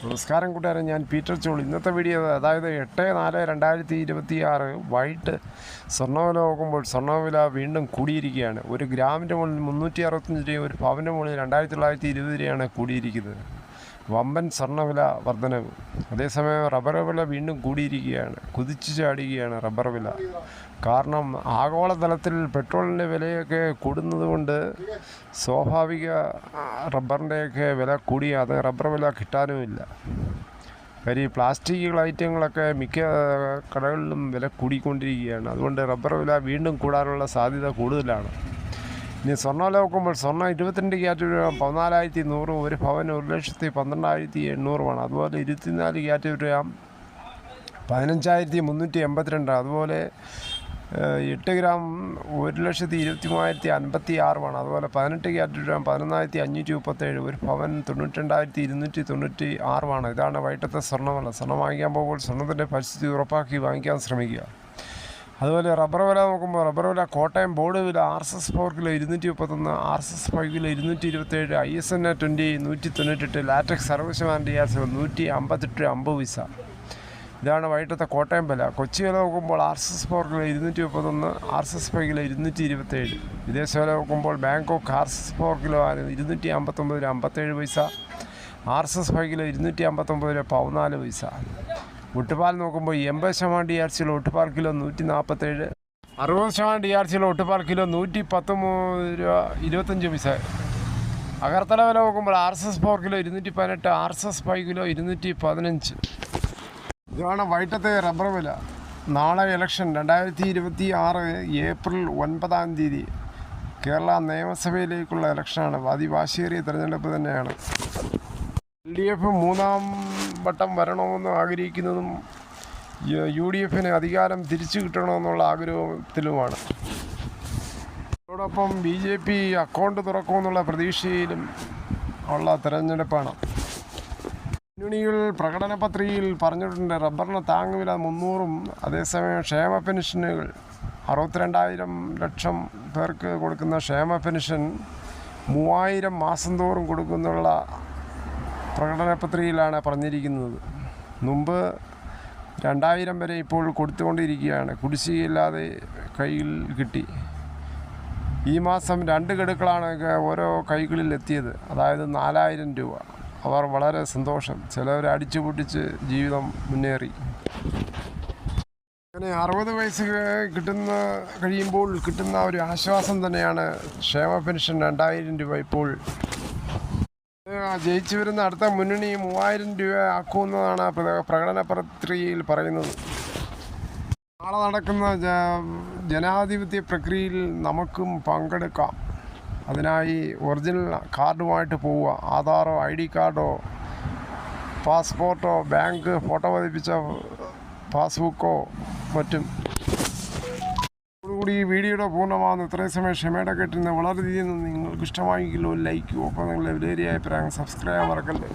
നമസ്കാരം കൂട്ടുകാരെ, ഞാൻ പീറ്റർ ചോൾ. ഇന്നത്തെ വീഡിയോ അതായത് 8/4/2026 വൈകിട്ട് സ്വർണ്ണവില നോക്കുമ്പോൾ സ്വർണ്ണവില വീണ്ടും കൂടിയിരിക്കുകയാണ്. ഒരു ഗ്രാമിൻ്റെ മുകളിൽ 365 രൂപയും ഒരു പവൻ്റെ മുകളിൽ 2920 രൂപയാണ് കൂടിയിരിക്കുന്നത്. വമ്പൻ സ്വർണ്ണവില വർധനവ്. അതേസമയം റബ്ബർ വില വീണ്ടും കൂടിയിരിക്കുകയാണ്, കുതിച്ചു ചാടുകയാണ് റബ്ബർ വില. കാരണം ആഗോളതലത്തിൽ പെട്രോളിൻ്റെ വിലയൊക്കെ കൂടുന്നത് കൊണ്ട് സ്വാഭാവിക റബ്ബറിൻ്റെയൊക്കെ വില കൂടിയാതെ റബ്ബർ വില കിട്ടാനുമില്ല. കാര്യം പ്ലാസ്റ്റിക് ഐറ്റങ്ങളൊക്കെ മിക്ക കടകളിലും വില കൂടിക്കൊണ്ടിരിക്കുകയാണ്. അതുകൊണ്ട് റബ്ബർ വില വീണ്ടും കൂടാനുള്ള സാധ്യത കൂടുതലാണ്. ഇനി സ്വർണ്ണം നോക്കുമ്പോൾ സ്വർണ്ണം 22 ക്യാരറ്റ് 14,100, ഒരു പവന് 1,12,800 അതുപോലെ 24 ക്യാരറ്റ് 15,382. അതുപോലെ 8 ഗ്രാം 1,23,056 അതുപോലെ 18 ക്യാരറ്റ് 11,537, ഒരു പവൻ 92,296. ഇതാണ് വൈകിട്ടത്തെ സ്വർണ്ണവില. സ്വർണ്ണം വാങ്ങിക്കാൻ പോകുമ്പോൾ സ്വർണ്ണത്തിൻ്റെ പരിസ്ഥിതി ഉറപ്പാക്കി വാങ്ങിക്കാൻ ശ്രമിക്കുക. അതുപോലെ റബ്ബർ വില നോക്കുമ്പോൾ റബ്ബർ വില കോട്ടയം ബോർഡ് വില RSS 4 kilo 231, RSS 5 kilo 227, ISN 20 198, latex 60% DRC 158.50. ഇതാണ് വൈകിട്ടത്തെ കോട്ടയം വില. കൊച്ചി വില നോക്കുമ്പോൾ RSS 4 കിലോ 231, RSS 5 കിലോ 227. വിദേശ വില നോക്കുമ്പോൾ Bangkok RSS 4 kilo 259.57, RSS 5 kilo 259.14. ഒട്ടുപാൽ നോക്കുമ്പോൾ 80% DRC ഒട്ടുപാൽ കിലോ 147, 60% DRC ഒട്ടുപാൽ കിലോ 113.25. അഗർത്തല വില നോക്കുമ്പോൾ RSS 4 കിലോ 218, RSS 5 കിലോ 215. ഇതാണ് വൈകിട്ടത്തെ റബ്ബർ വില. നാളെ ഇലക്ഷൻ 2026 ഏപ്രിൽ 9 കേരള നിയമസഭയിലേക്കുള്ള ഇലക്ഷനാണ്. അതിവാശിയേറിയ തിരഞ്ഞെടുപ്പ് തന്നെയാണ്. LDF 3ാം വട്ടം വരണമെന്ന് ആഗ്രഹിക്കുന്നതും UDF അധികാരം തിരിച്ചു കിട്ടണമെന്നുള്ള ആഗ്രഹത്തിലുമാണ്. അതോടൊപ്പം BJP അക്കൗണ്ട് തുറക്കുമെന്നുള്ള പ്രതീക്ഷയിലും ഉള്ള തിരഞ്ഞെടുപ്പാണ്. മുന്നണികൾ പ്രകടന പത്രികയിൽ പറഞ്ഞിട്ടുണ്ട് റബ്ബറിന് താങ്ങുവില 300. അതേസമയം ക്ഷേമ പെൻഷനുകൾ 62,000 ലക്ഷം പേർക്ക് കൊടുക്കുന്ന ക്ഷേമ പെൻഷൻ 3,000 മാസം തോറും കൊടുക്കുന്നുള്ള പ്രകടന പത്രികയിലാണ് പറഞ്ഞിരിക്കുന്നത്. മുമ്പ് 2,000 വരെ ഇപ്പോൾ കൊടുത്തുകൊണ്ടിരിക്കുകയാണ്. കുടിശ്ശികയില്ലാതെ കയ്യിൽ കിട്ടി. ഈ മാസം 2 ഗഡുക്കളാണ് ഓരോ കൈകളിൽ എത്തിയത്, അതായത് 4,000 രൂപ. അവർ വളരെ സന്തോഷം. ചിലവർ അടിച്ചു പൊട്ടിച്ച് ജീവിതം മുന്നേറി. അങ്ങനെ 60 വയസ്സ് കഴിയുമ്പോൾ കിട്ടുന്ന ഒരു ആശ്വാസം തന്നെയാണ് ക്ഷേമ പെൻഷൻ 2,000 രൂപ. ഇപ്പോൾ ജയിച്ചു വരുന്ന അടുത്ത മുന്നണി 3,000 രൂപ ആക്കുമെന്നതാണ് പ്രകടന പത്രികയിൽ പറയുന്നത്. നാളെ നടക്കുന്ന ജനാധിപത്യ പ്രക്രിയയിൽ നമുക്കും പങ്കെടുക്കാം. അതിനായി ഒറിജിനൽ കാർഡുമായിട്ട് പോവുക. ആധാറോ ID കാർഡോ പാസ്പോർട്ടോ ബാങ്ക് ഫോട്ടോ പതിപ്പിച്ച പാസ്ബുക്കോ മറ്റും. ഈ വീഡിയോയുടെ പൂർണ്ണമാകുന്നു. ഇത്രയും സമയം ക്ഷമയുടെ കേട്ടിരുന്ന വളരെയധികം നിങ്ങൾക്ക് ഇഷ്ടമായെങ്കിൽ ഒരു ലൈക്കും, ഒപ്പം നിങ്ങളുടെ വിലയേറിയ അഭിപ്രായം സബ്സ്ക്രൈബ് മറക്കല്ലേ.